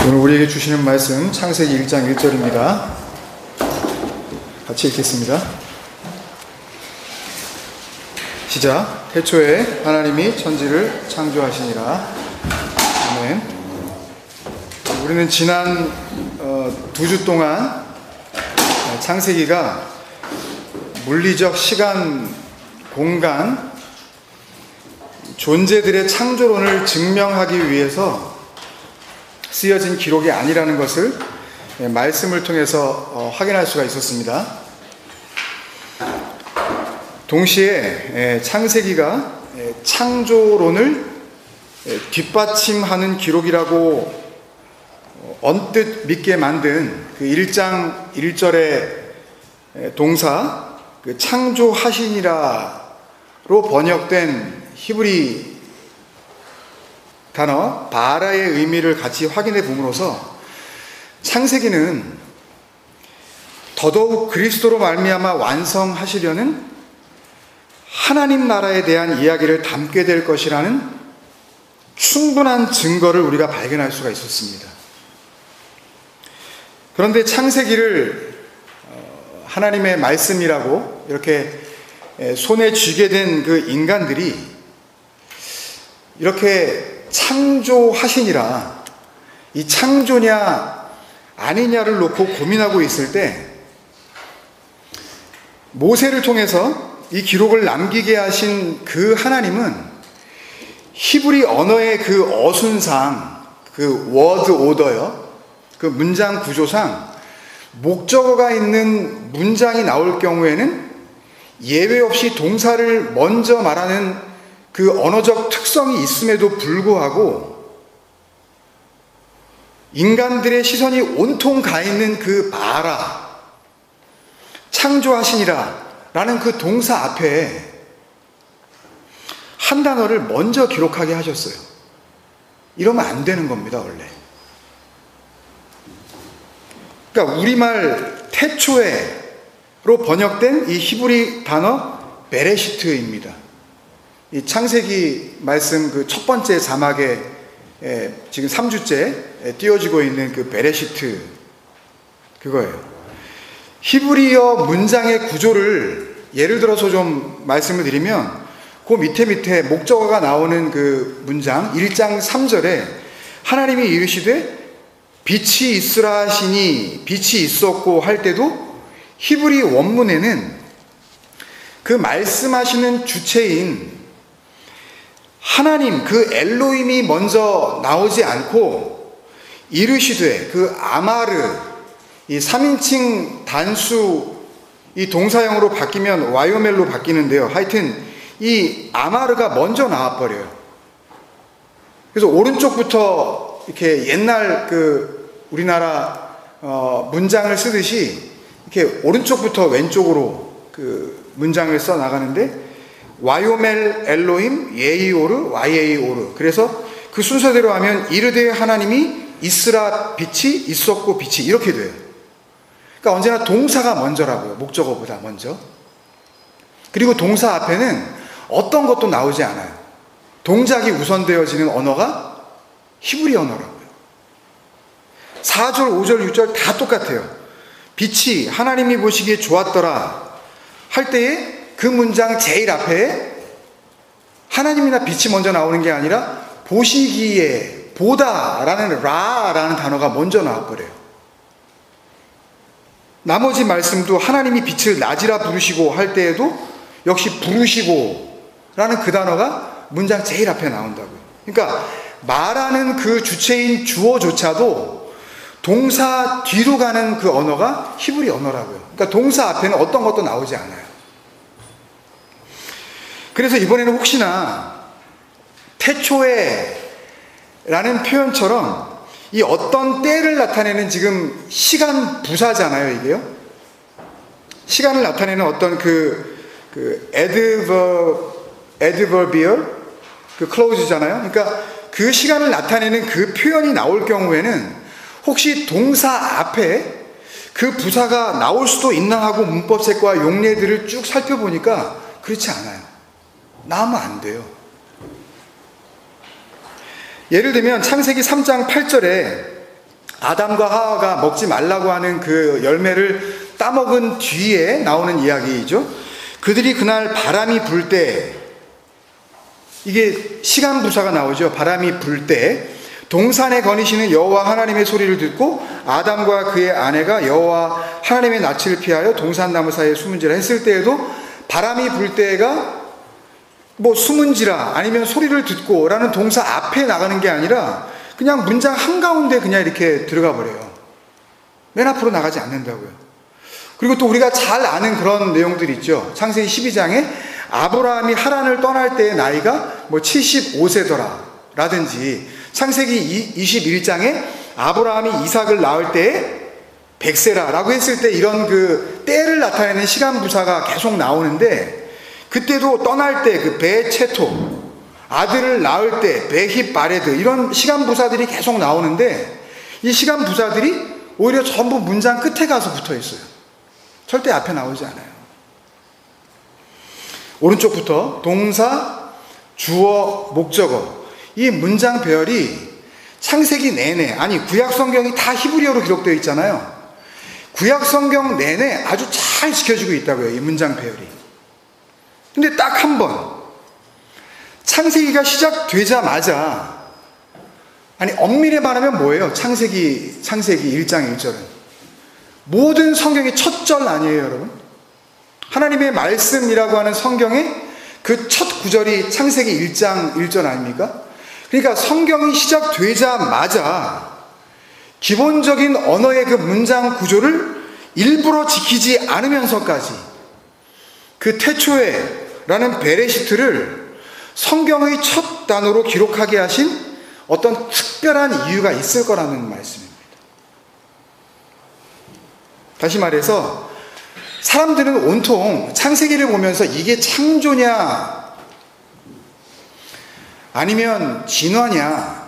오늘 우리에게 주시는 말씀 창세기 1장 1절입니다. 같이 읽겠습니다. 시작. 태초에 하나님이 천지를 창조하시니라. 아멘. 우리는 지난 2주 동안 창세기가 물리적 시간, 공간, 존재들의 창조론을 증명하기 위해서 쓰여진 기록이 아니라는 것을 말씀을 통해서 확인할 수가 있었습니다. 동시에 창세기가 창조론을 뒷받침하는 기록이라고 언뜻 믿게 만든 그 1장 1절의 동사 그 창조하시니라로 번역된 히브리 단어 바라의 의미를 같이 확인해 봄으로써 창세기는 더더욱 그리스도로 말미암아 완성하시려는 하나님 나라에 대한 이야기를 담게 될 것이라는 충분한 증거를 우리가 발견할 수가 있었습니다. 그런데 창세기를 하나님의 말씀이라고 이렇게 손에 쥐게 된 그 인간들이 이렇게 창조하시니라, 이 창조냐 아니냐를 놓고 고민하고 있을 때 모세를 통해서 이 기록을 남기게 하신 그 하나님은 히브리 언어의 그 어순상, 그 워드 오더요, 그 문장 구조상 목적어가 있는 문장이 나올 경우에는 예외 없이 동사를 먼저 말하는 그 언어적 특성이 있음에도 불구하고 인간들의 시선이 온통 가 있는 그 바라, 창조하시니라 라는 그 동사 앞에 한 단어를 먼저 기록하게 하셨어요. 이러면 안 되는 겁니다, 원래. 그러니까 우리말 태초에로 번역된 이 히브리 단어 베레시트입니다. 이 창세기 말씀 그 첫 번째 자막에 지금 3주째 띄워지고 있는 그 베레시트, 그거예요. 히브리어 문장의 구조를 예를 들어서 좀 말씀을 드리면 그 밑에 목적어가 나오는 그 문장 1장 3절에 하나님이 이르시되 빛이 있으라 하시니 빛이 있었고 할 때도 히브리 원문에는 그 말씀하시는 주체인 하나님, 그 엘로힘이 먼저 나오지 않고 이르시되, 그 아마르, 이 3인칭 단수 이 동사형으로 바뀌면 와요멜로 바뀌는데요. 하여튼 이 아마르가 먼저 나와버려요. 그래서 오른쪽부터 이렇게 옛날 그 우리나라 문장을 쓰듯이 이렇게 오른쪽부터 왼쪽으로 그 문장을 써 나가는데 와요멜 엘로힘 예이오르 와예이오르, 그래서 그 순서대로 하면 이르되 하나님이 있으라 빛이 있었고 빛이 이렇게 돼요. 그러니까 언제나 동사가 먼저라고요, 목적어보다 먼저. 그리고 동사 앞에는 어떤 것도 나오지 않아요. 동작이 우선되어지는 언어가 히브리 언어라고요. 4절 5절 6절 다 똑같아요. 빛이 하나님이 보시기에 좋았더라 할 때에 그 문장 제일 앞에 하나님이나 빛이 먼저 나오는 게 아니라 보시기에, 보다라는 라라는 단어가 먼저 나와버려요. 나머지 말씀도 하나님이 빛을 낮이라 부르시고 할 때에도 역시 부르시고 라는 그 단어가 문장 제일 앞에 나온다고요. 그러니까 말하는 그 주체인 주어조차도 동사 뒤로 가는 그 언어가 히브리 언어라고요. 그러니까 동사 앞에는 어떤 것도 나오지 않아요. 그래서 이번에는 혹시나 태초에 라는 표현처럼 이 어떤 때를 나타내는 지금 시간 부사잖아요, 이게요. 시간을 나타내는 어떤 그 adverbial 그 clause잖아요. 그러니까 그 시간을 나타내는 그 표현이 나올 경우에는 혹시 동사 앞에 그 부사가 나올 수도 있나 하고 문법책과 용례들을 쭉 살펴보니까 그렇지 않아요. 나오면 안 돼요. 예를 들면 창세기 3장 8절에 아담과 하와가 먹지 말라고 하는 그 열매를 따먹은 뒤에 나오는 이야기이죠. 그들이 그날 바람이 불 때, 이게 시간 부사가 나오죠. 바람이 불 때 동산에 거니시는 여호와 하나님의 소리를 듣고 아담과 그의 아내가 여호와 하나님의 낯을 피하여 동산나무 사이에 숨은지라 했을 때에도 바람이 불 때가 뭐 숨은지라 아니면 소리를 듣고 라는 동사 앞에 나가는 게 아니라 그냥 문장 한가운데 그냥 이렇게 들어가 버려요. 맨 앞으로 나가지 않는다고요. 그리고 또 우리가 잘 아는 그런 내용들이 있죠. 창세기 12장에 아브라함이 하란을 떠날 때의 나이가 뭐 75세더라 라든지, 창세기 21장에 아브라함이 이삭을 낳을 때에 100세라 라고 했을 때 이런 그 때를 나타내는 시간 부사가 계속 나오는데, 그때도 떠날 때 그 베체토, 아들을 낳을 때 베히 바레드, 이런 시간 부사들이 계속 나오는데 이 시간 부사들이 오히려 전부 문장 끝에 가서 붙어 있어요. 절대 앞에 나오지 않아요. 오른쪽부터 동사, 주어, 목적어, 이 문장 배열이 창세기 내내, 아니 구약 성경이 다 히브리어로 기록되어 있잖아요. 구약 성경 내내 아주 잘 지켜지고 있다고요, 이 문장 배열이. 근데 딱 한 번 창세기가 시작되자마자, 아니 엄밀히 말하면 뭐예요? 창세기 1장 1절은 모든 성경의 첫 절 아니에요, 여러분? 하나님의 말씀이라고 하는 성경의 그 첫 구절이 창세기 1장 1절 아닙니까? 그러니까 성경이 시작되자마자 기본적인 언어의 그 문장 구조를 일부러 지키지 않으면서까지 그 태초에 라는 베레시트를 성경의 첫 단어로 기록하게 하신 어떤 특별한 이유가 있을 거라는 말씀입니다. 다시 말해서 사람들은 온통 창세기를 보면서 이게 창조냐 아니면 진화냐,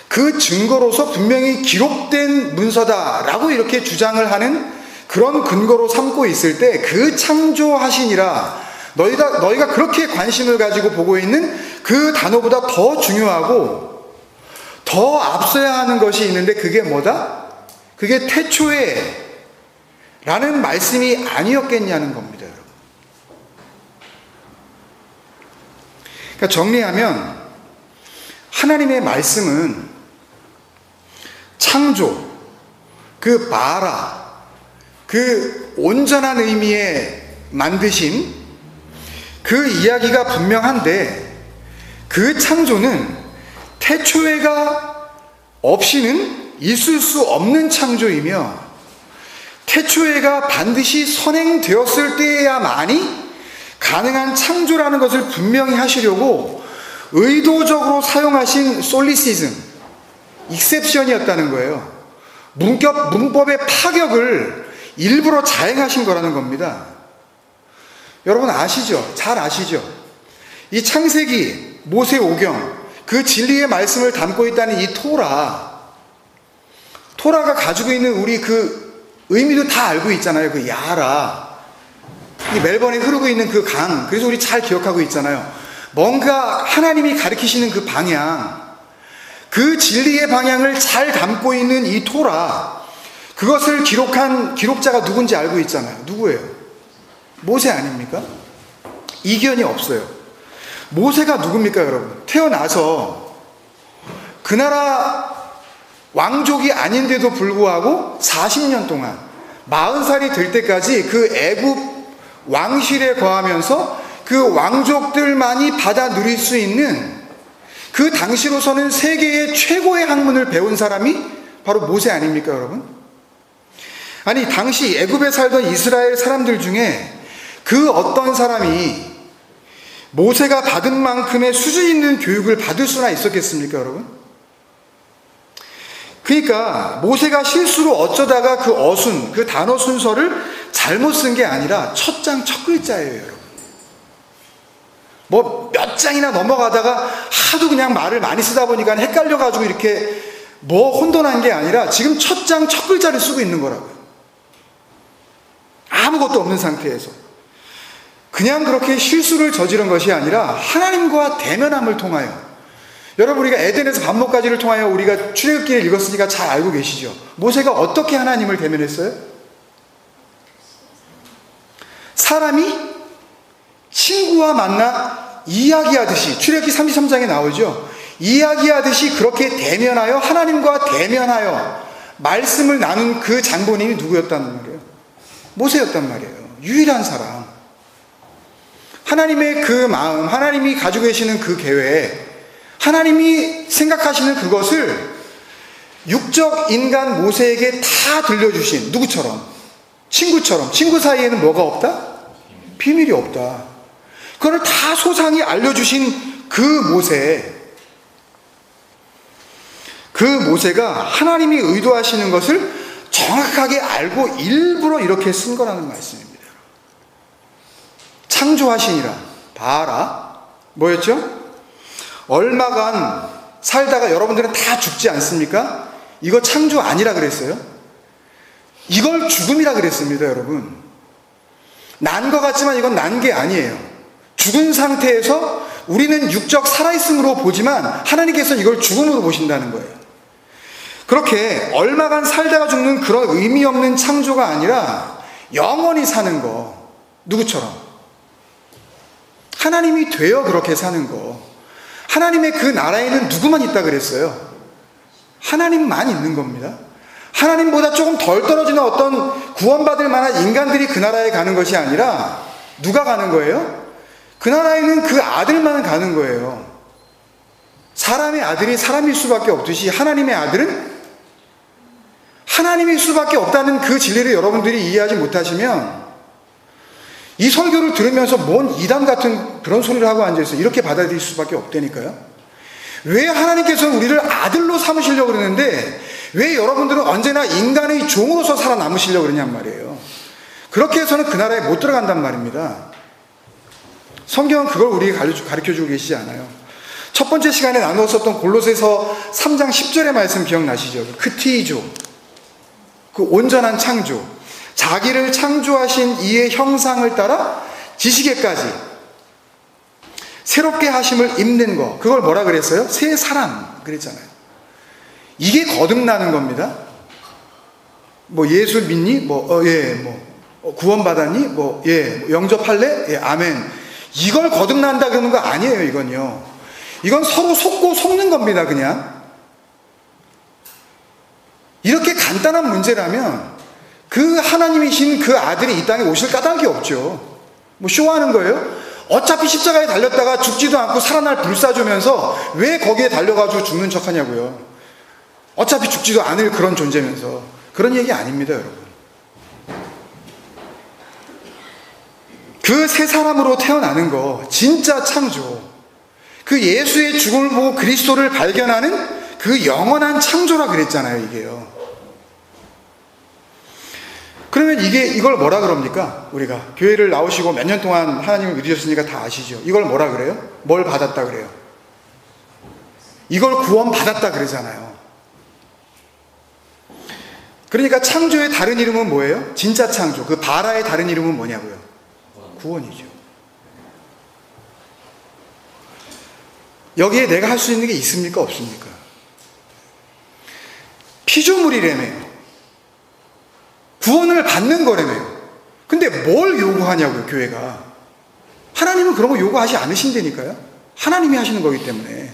그 증거로서 분명히 기록된 문서다라고 이렇게 주장을 하는 그런 근거로 삼고 있을 때, 그 창조하시니라 너희가 그렇게 관심을 가지고 보고 있는 그 단어보다 더 중요하고 더 앞서야 하는 것이 있는데, 그게 뭐다? 그게 태초에 라는 말씀이 아니었겠냐는 겁니다, 여러분. 그러니까 정리하면 하나님의 말씀은 창조, 그 바라, 그 온전한 의미의 만드심, 그 이야기가 분명한데, 그 창조는 태초에가 없이는 있을 수 없는 창조이며, 태초에가 반드시 선행되었을 때에야만이 가능한 창조라는 것을 분명히 하시려고 의도적으로 사용하신 솔리시즘, 익셉션이었다는 거예요. 문법의 파격을 일부러 자행하신 거라는 겁니다. 여러분 아시죠? 잘 아시죠? 이 창세기, 모세오경, 그 진리의 말씀을 담고 있다는 이 토라가 가지고 있는 우리 그 의미도 다 알고 있잖아요. 그 야라, 이 멜번에 흐르고 있는 그 강, 그래서 우리 잘 기억하고 있잖아요. 뭔가 하나님이 가르치시는 그 방향, 그 진리의 방향을 잘 담고 있는 이 토라, 그것을 기록한 기록자가 누군지 알고 있잖아요. 누구예요? 모세 아닙니까? 이견이 없어요. 모세가 누굽니까, 여러분? 태어나서 그 나라 왕족이 아닌데도 불구하고 40년 동안 40살이 될 때까지 그 애굽 왕실에 거하면서 그 왕족들만이 받아 누릴 수 있는, 그 당시로서는 세계의 최고의 학문을 배운 사람이 바로 모세 아닙니까, 여러분? 아니, 당시 애굽에 살던 이스라엘 사람들 중에 그 어떤 사람이 모세가 받은 만큼의 수준 있는 교육을 받을 수나 있었겠습니까, 여러분? 그러니까 모세가 실수로 어쩌다가 그 어순, 그 단어 순서를 잘못 쓴 게 아니라 첫 장 첫 글자예요, 여러분. 뭐 몇 장이나 넘어가다가 하도 그냥 말을 많이 쓰다 보니까 헷갈려가지고 이렇게 뭐 혼돈한 게 아니라 지금 첫 장 첫 글자를 쓰고 있는 거라고요. 아무것도 없는 상태에서. 그냥 그렇게 실수를 저지른 것이 아니라 하나님과 대면함을 통하여 여러분, 우리가 에덴에서 반목까지를 통하여 우리가 출애굽기를 읽었으니까 잘 알고 계시죠? 모세가 어떻게 하나님을 대면했어요? 사람이 친구와 만나 이야기하듯이, 출애굽기 33장에 나오죠. 이야기하듯이 그렇게 대면하여, 하나님과 대면하여 말씀을 나눈 그 장본인이 누구였단 말이에요? 모세였단 말이에요. 유일한 사람. 하나님의 그 마음, 하나님이 가지고 계시는 그 계획, 하나님이 생각하시는 그것을 육적 인간 모세에게 다 들려주신, 누구처럼? 친구처럼. 친구 사이에는 뭐가 없다? 비밀이 없다. 그걸 다 소상히 알려주신 그 모세, 그 모세가 하나님이 의도하시는 것을 정확하게 알고 일부러 이렇게 쓴 거라는 말씀입니다. 창조하시니라. 봐라. 뭐였죠? 얼마간 살다가 여러분들은 다 죽지 않습니까? 이거 창조 아니라 그랬어요. 이걸 죽음이라 그랬습니다, 여러분. 난 것 같지만 이건 난 게 아니에요. 죽은 상태에서 우리는 육적 살아있음으로 보지만 하나님께서는 이걸 죽음으로 보신다는 거예요. 그렇게 얼마간 살다가 죽는 그런 의미 없는 창조가 아니라 영원히 사는 거. 누구처럼? 하나님이 되어 그렇게 사는 거. 하나님의 그 나라에는 누구만 있다 그랬어요? 하나님만 있는 겁니다. 하나님보다 조금 덜 떨어지는 어떤 구원받을 만한 인간들이 그 나라에 가는 것이 아니라 누가 가는 거예요? 그 나라에는 그 아들만 가는 거예요. 사람의 아들이 사람일 수밖에 없듯이 하나님의 아들은 하나님일 수밖에 없다는 그 진리를 여러분들이 이해하지 못하시면 이 설교를 들으면서 뭔 이단 같은 그런 소리를 하고 앉아있어 이렇게 받아들일 수밖에 없다니까요. 왜 하나님께서는 우리를 아들로 삼으시려고 그러는데 왜 여러분들은 언제나 인간의 종으로서 살아남으시려고 그러냔 말이에요. 그렇게 해서는 그 나라에 못 들어간단 말입니다. 성경은 그걸 우리에게 가르쳐주고 계시지 않아요. 첫 번째 시간에 나누었었던 골로새서 3장 10절의 말씀 기억나시죠? 크티조, 그 온전한 창조, 자기를 창조하신 이의 형상을 따라 지식에까지 새롭게 하심을 입는 거, 그걸 뭐라 그랬어요? 새 사람 그랬잖아요. 이게 거듭나는 겁니다. 뭐 예수 믿니? 구원받았니? 영접할래? 예, 아멘. 이걸 거듭난다 그러는 거 아니에요. 이건요. 이건 서로 속고 속는 겁니다. 그냥 이렇게 간단한 문제라면 그 하나님이신 그 아들이 이 땅에 오실 까닭이 없죠. 뭐 쇼하는 거예요? 어차피 십자가에 달렸다가 죽지도 않고 살아날 불사조면서 왜 거기에 달려가지고 죽는 척 하냐고요. 어차피 죽지도 않을 그런 존재면서. 그런 얘기 아닙니다, 여러분. 그 새 사람으로 태어나는 거, 진짜 창조. 그 예수의 죽음을 보고 그리스도를 발견하는 그 영원한 창조라 그랬잖아요, 이게요. 그러면 이걸 뭐라 그럽니까? 우리가 교회를 나오시고 몇 년 동안 하나님을 믿으셨으니까 다 아시죠? 이걸 뭐라 그래요? 뭘 받았다 그래요? 이걸 구원 받았다 그러잖아요. 그러니까 창조의 다른 이름은 뭐예요? 진짜 창조. 그 바라의 다른 이름은 뭐냐고요? 구원이죠. 여기에 내가 할 수 있는 게 있습니까? 없습니까? 피조물이라며요. 구원을 받는 거라며요. 근데 뭘 요구하냐고요, 교회가. 하나님은 그런 거 요구하지 않으신다니까요. 하나님이 하시는 거기 때문에.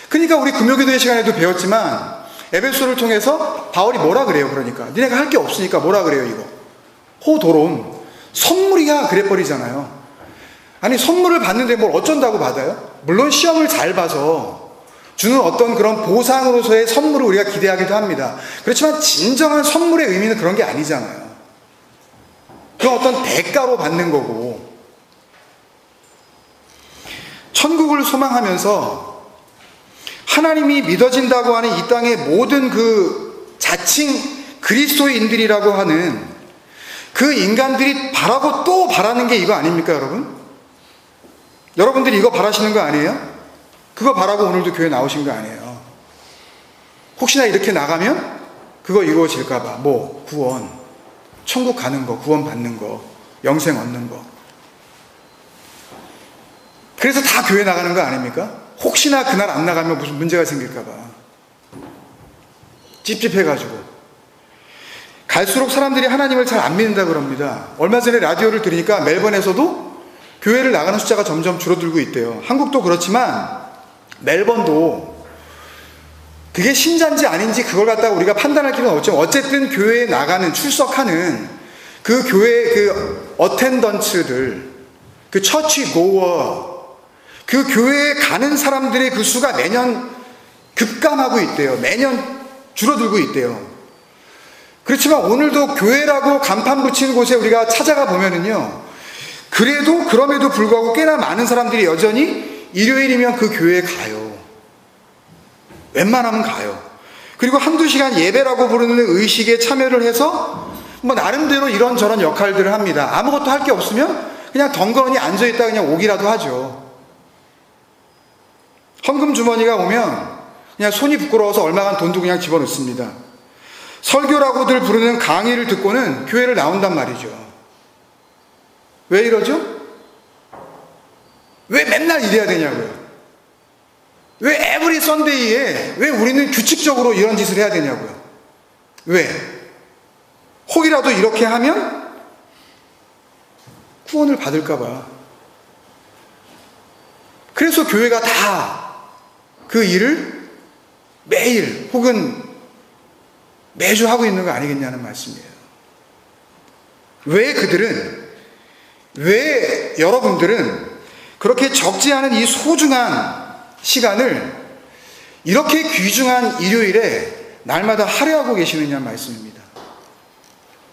그러니까 우리 금요기도의 시간에도 배웠지만 에베소를 통해서 바울이 뭐라 그래요? 그러니까 니네가 할 게 없으니까 뭐라 그래요? 이거 호도론 선물이야 그래버리잖아요. 아니 선물을 받는데 뭘 어쩐다고 받아요? 물론 시험을 잘 봐서 주는 어떤 그런 보상으로서의 선물을 우리가 기대하기도 합니다. 그렇지만 진정한 선물의 의미는 그런 게 아니잖아요. 그건 어떤 대가로 받는 거고. 천국을 소망하면서 하나님이 믿어진다고 하는 이 땅의 모든 그 자칭 그리스도인들이라고 하는 그 인간들이 바라고 또 바라는 게 이거 아닙니까, 여러분? 여러분들이 이거 바라시는 거 아니에요? 그거 바라고 오늘도 교회 나오신 거 아니에요? 혹시나 이렇게 나가면 그거 이루어질까봐 뭐 구원, 천국 가는 거, 구원 받는 거, 영생 얻는 거. 그래서 다 교회 나가는 거 아닙니까? 혹시나 그날 안 나가면 무슨 문제가 생길까봐 찝찝해가지고. 갈수록 사람들이 하나님을 잘 안 믿는다 그럽니다. 얼마 전에 라디오를 들으니까 멜번에서도 교회를 나가는 숫자가 점점 줄어들고 있대요. 한국도 그렇지만 멜번도 그게 신자인지 아닌지 그걸 갖다가 우리가 판단할 필요는 없지만 어쨌든 교회에 나가는, 출석하는 그 교회의 그 어텐던츠들, 그 처치 고어, 그 교회에 가는 사람들의 그 수가 매년 급감하고 있대요. 매년 줄어들고 있대요. 그렇지만 오늘도 교회라고 간판 붙인 곳에 우리가 찾아가 보면은요, 그럼에도 불구하고 꽤나 많은 사람들이 여전히 일요일이면 그 교회에 가요. 웬만하면 가요. 그리고 한두 시간 예배라고 부르는 의식에 참여를 해서 뭐 나름대로 이런저런 역할들을 합니다. 아무것도 할 게 없으면 그냥 덩그러니 앉아있다 그냥 오기라도 하죠. 헌금 주머니가 오면 그냥 손이 부끄러워서 얼마간 돈도 그냥 집어넣습니다. 설교라고들 부르는 강의를 듣고는 교회를 나온단 말이죠. 왜 이러죠? 왜 맨날 이래야 되냐고요? 왜 에브리 선데이에 왜 우리는 규칙적으로 이런 짓을 해야 되냐고요? 왜? 혹이라도 이렇게 하면 구원을 받을까봐. 그래서 교회가 다 그 일을 매일 혹은 매주 하고 있는 거 아니겠냐는 말씀이에요. 왜 여러분들은 그렇게 적지 않은 이 소중한 시간을 이렇게 귀중한 일요일에 날마다 할애하고 계시느냐 말씀입니다.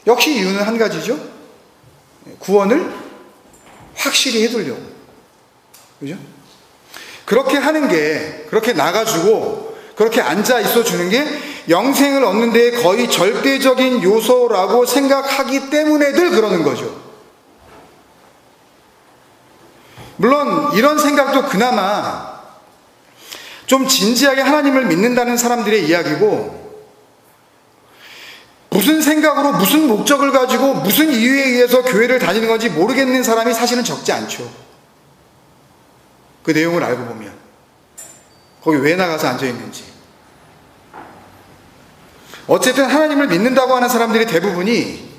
역시 이유는 한 가지죠. 구원을 확실히 해두려고. 그죠? 그렇게 하는 게, 그렇게 나가주고 그렇게 앉아 있어 주는 게 영생을 얻는 데 거의 절대적인 요소라고 생각하기 때문에 늘 그러는 거죠. 물론 이런 생각도 그나마 좀 진지하게 하나님을 믿는다는 사람들의 이야기고, 무슨 생각으로 무슨 목적을 가지고 무슨 이유에 의해서 교회를 다니는 건지 모르겠는 사람이 사실은 적지 않죠. 그 내용을 알고 보면 거기 왜 나가서 앉아있는지. 어쨌든 하나님을 믿는다고 하는 사람들이 대부분이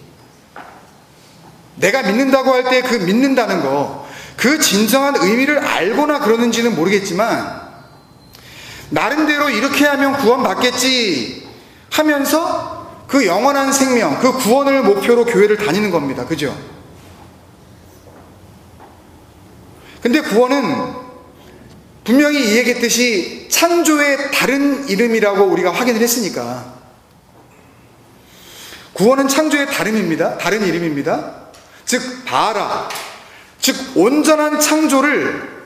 내가 믿는다고 할 때 그 믿는다는 거, 그 진정한 의미를 알거나 그러는지는 모르겠지만 나름대로 이렇게 하면 구원받겠지 하면서 그 영원한 생명, 그 구원을 목표로 교회를 다니는 겁니다. 그죠? 근데 구원은 분명히 이 얘기했듯이 창조의 다른 이름이라고 우리가 확인을 했으니까, 구원은 창조의 다른 이름입니다. 즉 바라, 즉 온전한 창조를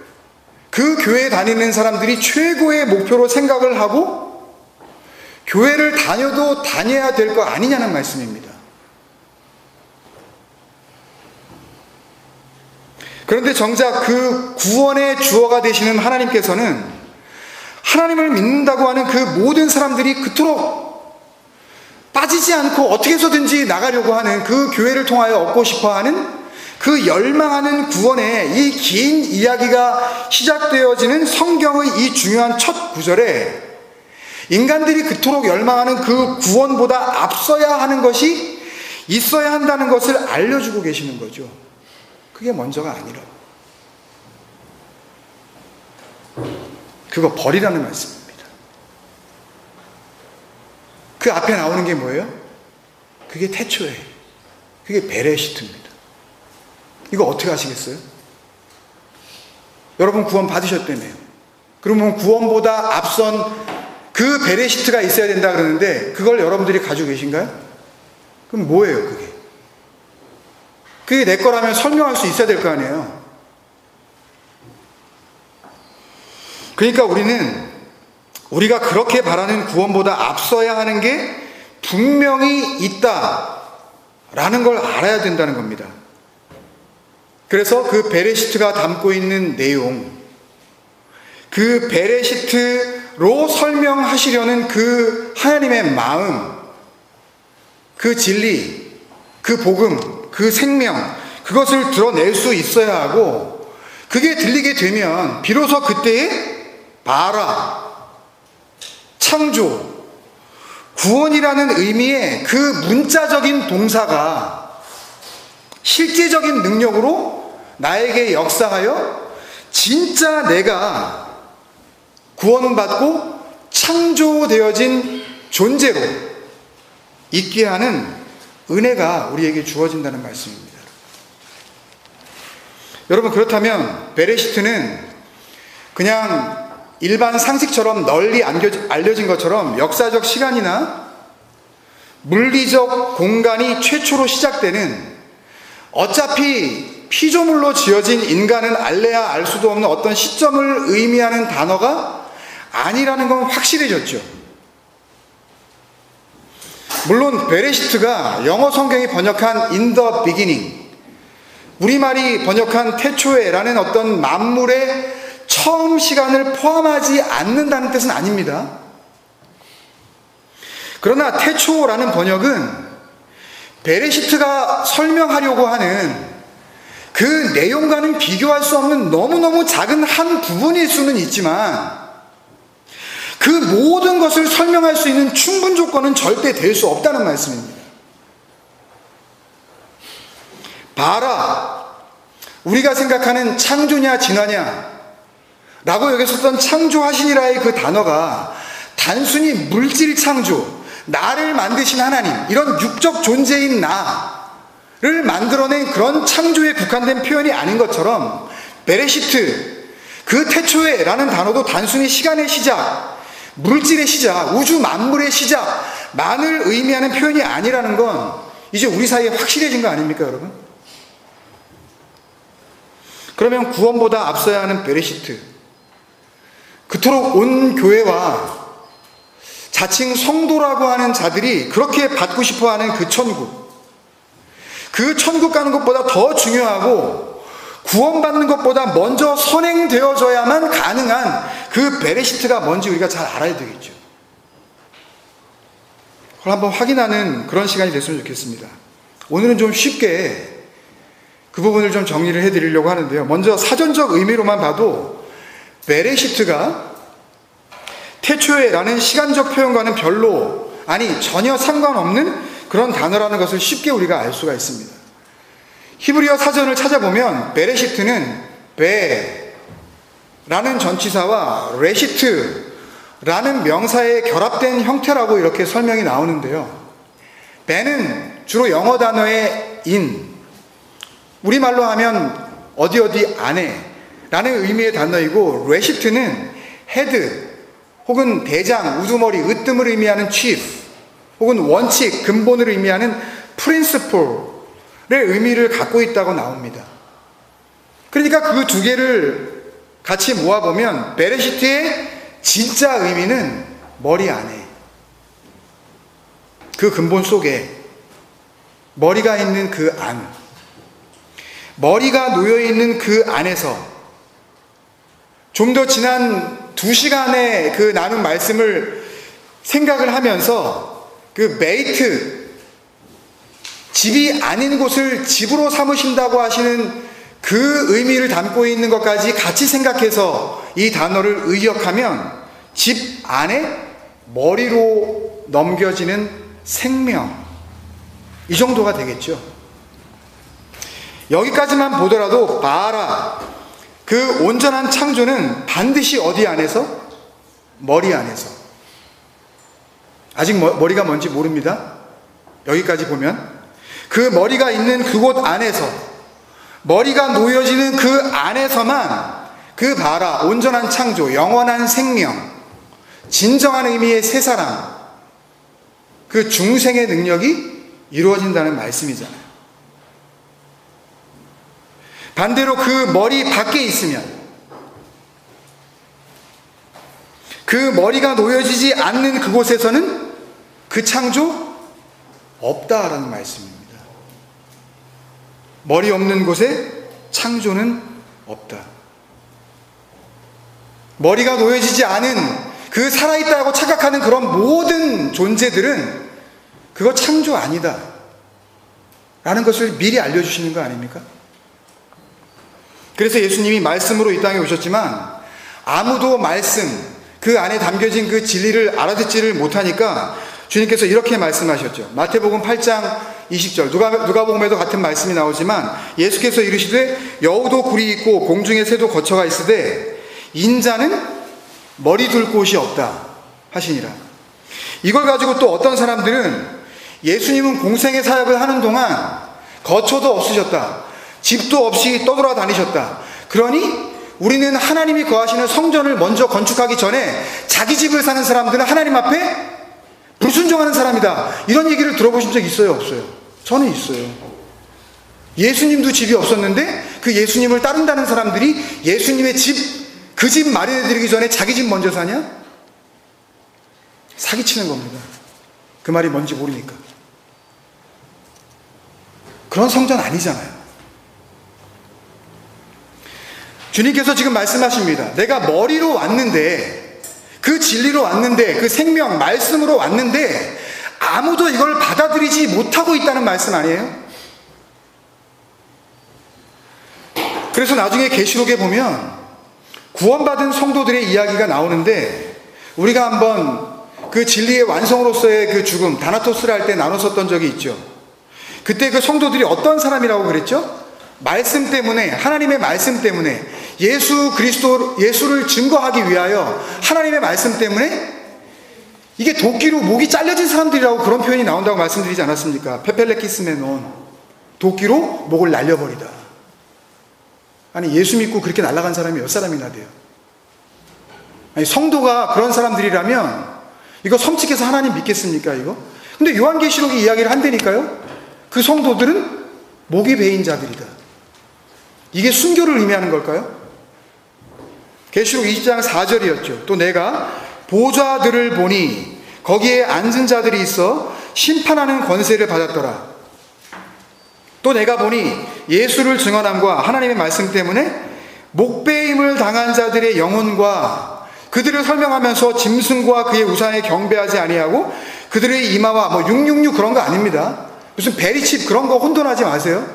그 교회에 다니는 사람들이 최고의 목표로 생각을 하고 교회를 다녀도 다녀야 될 거 아니냐는 말씀입니다. 그런데 정작 그 구원의 주어가 되시는 하나님께서는 하나님을 믿는다고 하는 그 모든 사람들이 그토록 빠지지 않고 어떻게 해서든지 나가려고 하는, 그 교회를 통하여 얻고 싶어하는 그 열망하는 구원의 이 긴 이야기가 시작되어지는 성경의 이 중요한 첫 구절에 인간들이 그토록 열망하는 그 구원보다 앞서야 하는 것이 있어야 한다는 것을 알려주고 계시는 거죠. 그게 먼저가 아니라고. 그거 버리라는 말씀입니다. 그 앞에 나오는 게 뭐예요? 그게 태초예요. 그게 베레시트입니다. 이거 어떻게 하시겠어요? 여러분 구원 받으셨다며요. 그러면 구원보다 앞선 그 베레시트가 있어야 된다 그러는데 그걸 여러분들이 가지고 계신가요? 그럼 뭐예요 그게? 그게 내 거라면 설명할 수 있어야 될 거 아니에요. 그러니까 우리가 그렇게 바라는 구원보다 앞서야 하는 게 분명히 있다라는 걸 알아야 된다는 겁니다. 그래서 그 베레시트가 담고 있는 내용, 그 베레시트로 설명하시려는 그 하나님의 마음, 그 진리, 그 복음, 그 생명, 그것을 드러낼 수 있어야 하고, 그게 들리게 되면 비로소 그때에 바라, 창조, 구원이라는 의미의 그 문자적인 동사가 실제적인 능력으로 나에게 역사하여 진짜 내가 구원받고 창조되어진 존재로 있게 하는 은혜가 우리에게 주어진다는 말씀입니다. 여러분, 그렇다면 베레시트는 그냥 일반 상식처럼 널리 알려진 것처럼 역사적 시간이나 물리적 공간이 최초로 시작되는, 어차피 피조물로 지어진 인간은 알래야 알 수도 없는 어떤 시점을 의미하는 단어가 아니라는 건 확실해졌죠. 물론 베레시트가 영어 성경이 번역한 in the beginning, 우리말이 번역한 태초에라는 어떤 만물의 처음 시간을 포함하지 않는다는 뜻은 아닙니다. 그러나 태초라는 번역은 베레시트가 설명하려고 하는 그 내용과는 비교할 수 없는 너무너무 작은 한 부분일 수는 있지만 그 모든 것을 설명할 수 있는 충분 조건은 절대 될 수 없다는 말씀입니다. 봐라, 우리가 생각하는 창조냐 진화냐 라고 여기서 썼던 창조하시니라의 그 단어가 단순히 물질 창조, 나를 만드신 하나님, 이런 육적 존재인 나를 만들어낸 그런 창조에 국한된 표현이 아닌 것처럼 베레시트, 그 태초에 라는 단어도 단순히 시간의 시작, 물질의 시작, 우주 만물의 시작만을 의미하는 표현이 아니라는 건 이제 우리 사이에 확실해진 거 아닙니까, 여러분? 그러면 구원보다 앞서야 하는 베레시트, 그토록 온 교회와 자칭 성도라고 하는 자들이 그렇게 받고 싶어하는 그 천국, 그 천국 가는 것보다 더 중요하고 구원받는 것보다 먼저 선행되어져야만 가능한 그 베레시트가 뭔지 우리가 잘 알아야 되겠죠. 그걸 한번 확인하는 그런 시간이 됐으면 좋겠습니다. 오늘은 좀 쉽게 그 부분을 좀 정리를 해드리려고 하는데요. 먼저 사전적 의미로만 봐도 베레시트가 태초에라는 시간적 표현과는 별로, 아니 전혀 상관없는 그런 단어라는 것을 쉽게 우리가 알 수가 있습니다. 히브리어 사전을 찾아보면 베레시트는 베라는 전치사와 레시트라는 명사의 결합된 형태라고 이렇게 설명이 나오는데요. 베는 주로 영어 단어의 in, 우리말로 하면 어디 어디 안에 라는 의미의 단어이고, 레시트는 헤드 혹은 대장, 우두머리, 으뜸을 의미하는 chief 혹은 원칙, 근본을 의미하는 principle의 의미를 갖고 있다고 나옵니다. 그러니까 그 두 개를 같이 모아보면 베레시트의 진짜 의미는 머리 안에, 그 근본 속에 머리가 있는 그 안, 머리가 놓여있는 그 안에서 좀 더 지난 2시간의 그 나눈 말씀을 생각을 하면서 그 메이트, 집이 아닌 곳을 집으로 삼으신다고 하시는 그 의미를 담고 있는 것까지 같이 생각해서 이 단어를 의역하면 집 안에 머리로 넘겨지는 생명, 이 정도가 되겠죠. 여기까지만 보더라도 바라, 그 온전한 창조는 반드시 어디 안에서? 머리 안에서. 아직 머리가 뭔지 모릅니다. 여기까지 보면 그 머리가 있는 그곳 안에서, 머리가 놓여지는 그 안에서만 그 바라, 온전한 창조, 영원한 생명, 진정한 의미의 새 사랑, 그 중생의 능력이 이루어진다는 말씀이잖아요. 반대로 그 머리 밖에 있으면, 그 머리가 놓여지지 않는 그곳에서는 그 창조 없다라는 말씀입니다. 머리 없는 곳에 창조는 없다. 머리가 놓여지지 않은 그 살아있다고 착각하는 그런 모든 존재들은 그거 창조 아니다 라는 것을 미리 알려주시는 거 아닙니까? 그래서 예수님이 말씀으로 이 땅에 오셨지만 아무도 말씀, 그 안에 담겨진 그 진리를 알아듣지를 못하니까 주님께서 이렇게 말씀하셨죠. 마태복음 8장 20절, 누가복음에도 같은 말씀이 나오지만 예수께서 이르시되 여우도 굴이 있고 공중의 새도 거처가 있으되 인자는 머리 둘 곳이 없다 하시니라. 이걸 가지고 또 어떤 사람들은 예수님은 공생의 사역을 하는 동안 거처도 없으셨다, 집도 없이 떠돌아다니셨다, 그러니 우리는 하나님이 거하시는 성전을 먼저 건축하기 전에 자기 집을 사는 사람들은 하나님 앞에 불순종하는 사람이다, 이런 얘기를 들어보신 적 있어요, 없어요? 저는 있어요. 예수님도 집이 없었는데 그 예수님을 따른다는 사람들이 예수님의 집, 그 집 마련해드리기 전에 자기 집 먼저 사냐? 사기치는 겁니다. 그 말이 뭔지 모르니까. 그런 성전 아니잖아요. 주님께서 지금 말씀하십니다. 내가 머리로 왔는데, 그 진리로 왔는데, 그 생명, 말씀으로 왔는데 아무도 이걸 받아들이지 못하고 있다는 말씀 아니에요? 그래서 나중에 계시록에 보면 구원받은 성도들의 이야기가 나오는데, 우리가 한번 그 진리의 완성으로서의 그 죽음, 다나토스를 할 때 나눴었던 적이 있죠. 그때 그 성도들이 어떤 사람이라고 그랬죠? 말씀 때문에, 하나님의 말씀 때문에, 예수를 증거하기 위하여 하나님의 말씀 때문에 이게 도끼로 목이 잘려진 사람들이라고 그런 표현이 나온다고 말씀드리지 않았습니까? 페펠레키스메논, 도끼로 목을 날려버리다. 아니, 예수 믿고 그렇게 날아간 사람이 몇 사람이나 돼요? 아니, 성도가 그런 사람들이라면 이거 섬찟해서 하나님 믿겠습니까, 이거? 근데 요한계시록이 이야기를 한다니까요? 그 성도들은 목이 베인 자들이다. 이게 순교를 의미하는 걸까요? 계시록 20장 4절이었죠. 또 내가 보좌들을 보니 거기에 앉은 자들이 있어 심판하는 권세를 받았더라. 또 내가 보니 예수를 증언함과 하나님의 말씀 때문에 목베임을 당한 자들의 영혼과 그들을 설명하면서 짐승과 그의 우상에 경배하지 아니하고 그들의 이마와 666 그런 거 아닙니다. 무슨 베리칩 그런 거 혼돈하지 마세요.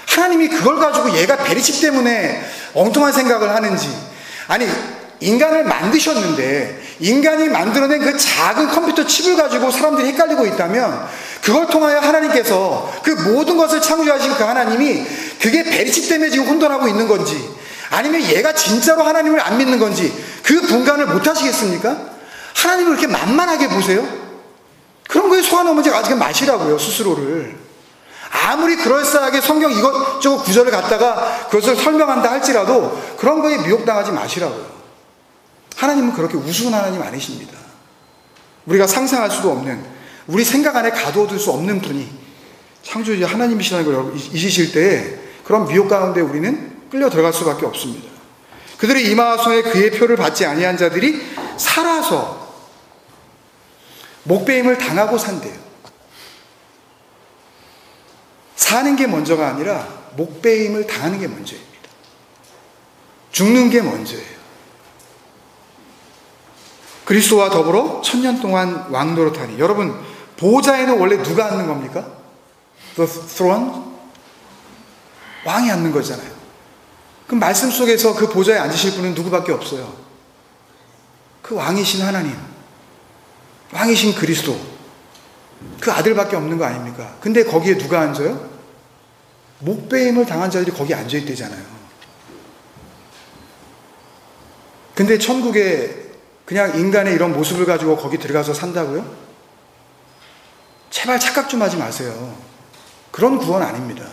하나님이 그걸 가지고 얘가 베리칩 때문에 엉뚱한 생각을 하는지, 아니 인간을 만드셨는데 인간이 만들어낸 그 작은 컴퓨터 칩을 가지고 사람들이 헷갈리고 있다면 그걸 통하여 하나님께서 그 모든 것을 창조하신 그 하나님이 그게 베리칩 때문에 지금 혼돈하고 있는 건지, 아니면 얘가 진짜로 하나님을 안 믿는 건지 그 분간을 못 하시겠습니까? 하나님을 그렇게 만만하게 보세요? 그런 거에 속아넘어지 아직 마시라고요, 스스로를. 아무리 그럴싸하게 성경 이것저것 구절을 갖다가 그것을 설명한다 할지라도 그런 거에 미혹당하지 마시라고요. 하나님은 그렇게 우스운 하나님 아니십니다. 우리가 상상할 수도 없는, 우리 생각 안에 가둬둘 수 없는 분이 창조주 하나님이시라는 걸 잊으실 때 그런 미혹 가운데 우리는 끌려 들어갈 수밖에 없습니다. 그들의 이마와 손에 그의 표를 받지 아니한 자들이 살아서 목베임을 당하고 산대요. 사는 게 먼저가 아니라 목베임을 당하는 게 먼저입니다. 죽는 게 먼저예요. 그리스도와 더불어 1000년 동안 왕노릇하니, 여러분 보좌에는 원래 누가 앉는 겁니까? The throne? 왕이 앉는 거잖아요. 그럼 말씀 속에서 그 보좌에 앉으실 분은 누구밖에 없어요. 그 왕이신 하나님, 왕이신 그리스도, 그 아들밖에 없는 거 아닙니까? 근데 거기에 누가 앉아요? 목베임을 당한 자들이 거기 앉아있대잖아요. 근데 천국에 그냥 인간의 이런 모습을 가지고 거기 들어가서 산다고요? 제발 착각 좀 하지 마세요. 그런 구원 아닙니다.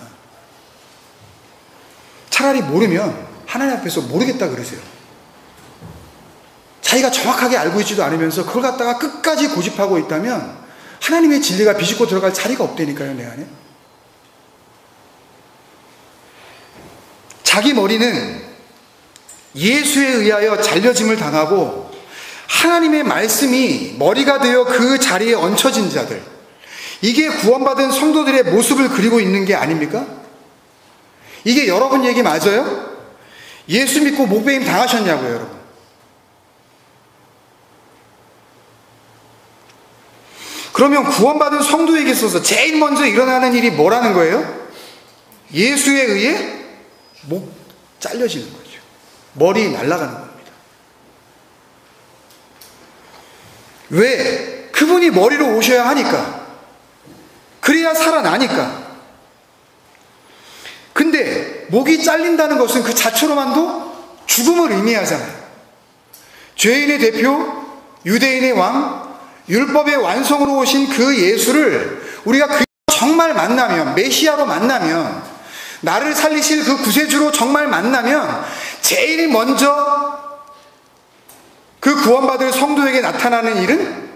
차라리 모르면 하나님 앞에서 모르겠다 그러세요. 자기가 정확하게 알고 있지도 않으면서 그걸 갖다가 끝까지 고집하고 있다면 하나님의 진리가 비집고 들어갈 자리가 없다니까요, 내 안에. 자기 머리는 예수에 의하여 잘려짐을 당하고 하나님의 말씀이 머리가 되어 그 자리에 얹혀진 자들, 이게 구원받은 성도들의 모습을 그리고 있는 게 아닙니까? 이게 여러분 얘기 맞아요? 예수 믿고 목베임 당하셨냐고요, 여러분? 그러면 구원받은 성도에게 있어서 제일 먼저 일어나는 일이 뭐라는 거예요? 예수에 의해 목 잘려지는 거죠. 머리 날아가는 겁니다. 왜? 그분이 머리로 오셔야 하니까. 그래야 살아나니까. 근데 목이 잘린다는 것은 그 자체로만도 죽음을 의미하잖아요. 죄인의 대표, 유대인의 왕, 율법의 완성으로 오신 그 예수를 우리가 정말 만나면, 메시아로 만나면, 나를 살리실 그 구세주로 정말 만나면 제일 먼저 그 구원받을 성도에게 나타나는 일은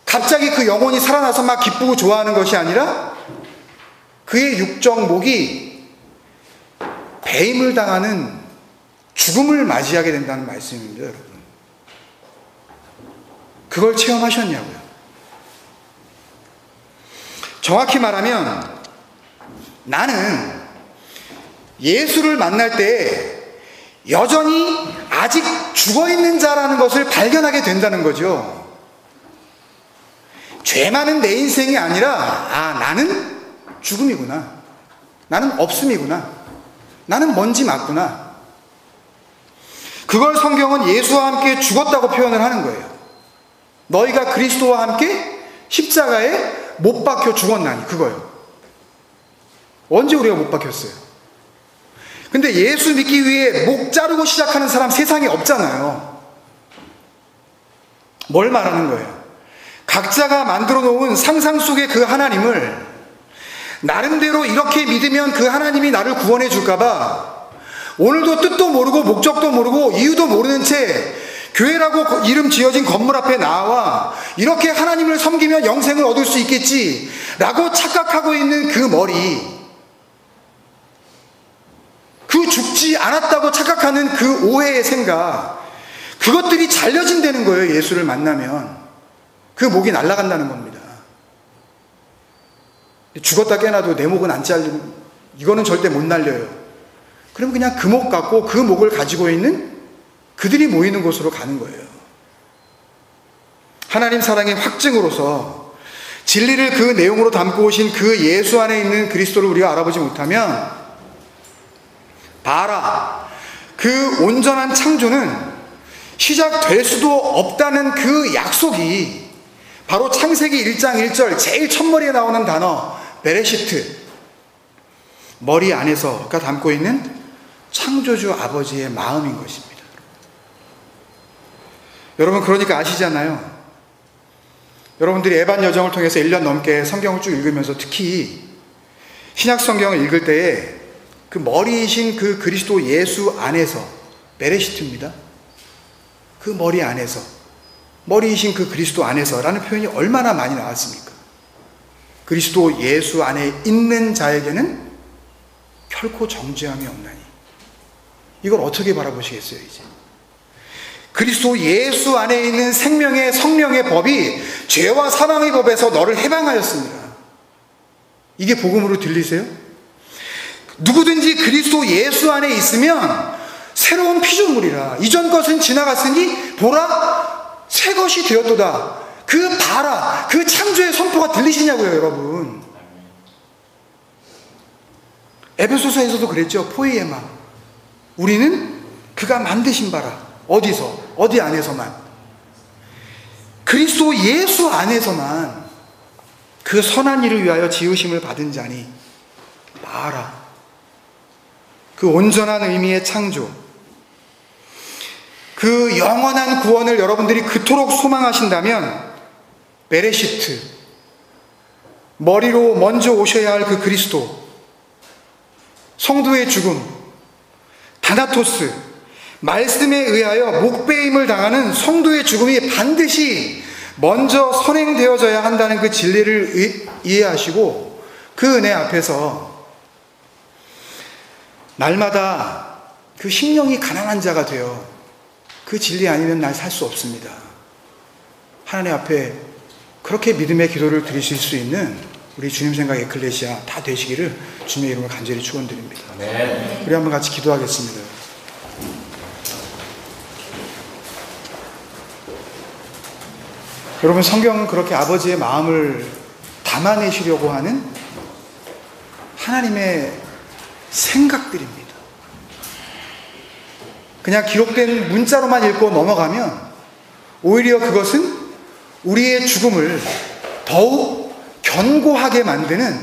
갑자기 그 영혼이 살아나서 막 기쁘고 좋아하는 것이 아니라 그의 육적 목이 배임을 당하는 죽음을 맞이하게 된다는 말씀입니다, 여러분. 그걸 체험하셨냐고요? 정확히 말하면 나는 예수를 만날 때 여전히 아직 죽어있는 자라는 것을 발견하게 된다는 거죠. 죄 많은 내 인생이 아니라 나는 죽음이구나. 나는 없음이구나. 나는 먼지 맞구나. 그걸 성경은 예수와 함께 죽었다고 표현을 하는 거예요. 너희가 그리스도와 함께 십자가에 못 박혀 죽었나니, 그거요. 언제 우리가 못 박혔어요? 근데 예수 믿기 위해 목 자르고 시작하는 사람 세상에 없잖아요. 뭘 말하는 거예요? 각자가 만들어 놓은 상상 속의 그 하나님을 나름대로 이렇게 믿으면 그 하나님이 나를 구원해 줄까봐 오늘도 뜻도 모르고 목적도 모르고 이유도 모르는 채 교회라고 이름 지어진 건물 앞에 나와 이렇게 하나님을 섬기면 영생을 얻을 수 있겠지 라고 착각하고 있는 그 머리, 그 죽지 않았다고 착각하는 그 오해의 생각, 그것들이 잘려진다는 거예요. 예수를 만나면 그 목이 날아간다는 겁니다. 죽었다 깨나도 내 목은 안 잘리면 이거는 절대 못 날려요. 그럼 그냥 그 목 갖고 그 목을 가지고 있는 그들이 모이는 곳으로 가는 거예요. 하나님 사랑의 확증으로서 진리를 그 내용으로 담고 오신 그 예수 안에 있는 그리스도를 우리가 알아보지 못하면 봐라, 그 온전한 창조는 시작될 수도 없다는 그 약속이 바로 창세기 1장 1절 제일 첫머리에 나오는 단어 베레시트, 머리 안에서가 담고 있는 창조주 아버지의 마음인 것입니다. 여러분, 그러니까 아시잖아요. 여러분들이 에반 여정을 통해서 1년 넘게 성경을 쭉 읽으면서 특히 신약 성경을 읽을 때에 그 머리이신 그 그리스도 예수 안에서, 베레시트입니다. 그 머리 안에서, 머리이신 그 그리스도 안에서라는 표현이 얼마나 많이 나왔습니까? 그리스도 예수 안에 있는 자에게는 결코 정죄함이 없나니. 이걸 어떻게 바라보시겠어요, 이제? 그리스도 예수 안에 있는 생명의 성령의 법이 죄와 사망의 법에서 너를 해방하였습니다. 이게 복음으로 들리세요? 누구든지 그리스도 예수 안에 있으면 새로운 피조물이라. 이전 것은 지나갔으니 보라, 새 것이 되었도다. 그 봐라, 그 창조의 선포가 들리시냐고요, 여러분. 에베소서에서도 그랬죠. 포이에마, 우리는 그가 만드신 바라. 어디서? 어디 안에서만? 그리스도 예수 안에서만 그 선한 일을 위하여 지으심을 받은 자니 봐라. 그 온전한 의미의 창조, 그 영원한 구원을 여러분들이 그토록 소망하신다면 베레시트, 머리로 먼저 오셔야 할 그 그리스도, 성도의 죽음, 다나토스, 말씀에 의하여 목배임을 당하는 성도의 죽음이 반드시 먼저 선행되어져야 한다는 그 진리를 이해하시고 그 은혜 앞에서 날마다 그 심령이 가난한 자가 되어 그 진리 아니면 날 살 수 없습니다. 하나님 앞에 그렇게 믿음의 기도를 드리실 수 있는 우리 주님 생각 에클레시아 다 되시기를 주님의 이름으로 간절히 축원드립니다. 네. 우리 한번 같이 기도하겠습니다. 여러분, 성경은 그렇게 아버지의 마음을 담아내시려고 하는 하나님의 생각들입니다. 그냥 기록된 문자로만 읽고 넘어가면 오히려 그것은 우리의 죽음을 더욱 견고하게 만드는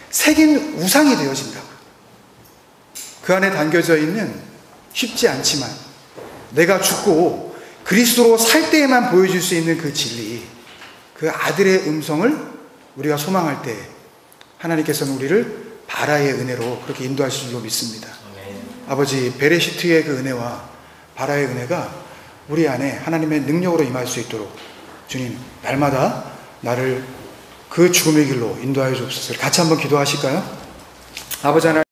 새긴 우상이 되어진다고. 그 안에 담겨져 있는 쉽지 않지만 내가 죽고 그리스도로 살 때에만 보여줄 수 있는 그 진리, 그 아들의 음성을 우리가 소망할 때 하나님께서는 우리를 바라의 은혜로 그렇게 인도하실 줄로 믿습니다. 아버지, 베레시트의 그 은혜와 바라의 은혜가 우리 안에 하나님의 능력으로 임할 수 있도록 주님, 날마다 나를 그 죽음의 길로 인도하여 주옵소서. 같이 한번 기도하실까요? 아버지 하나님,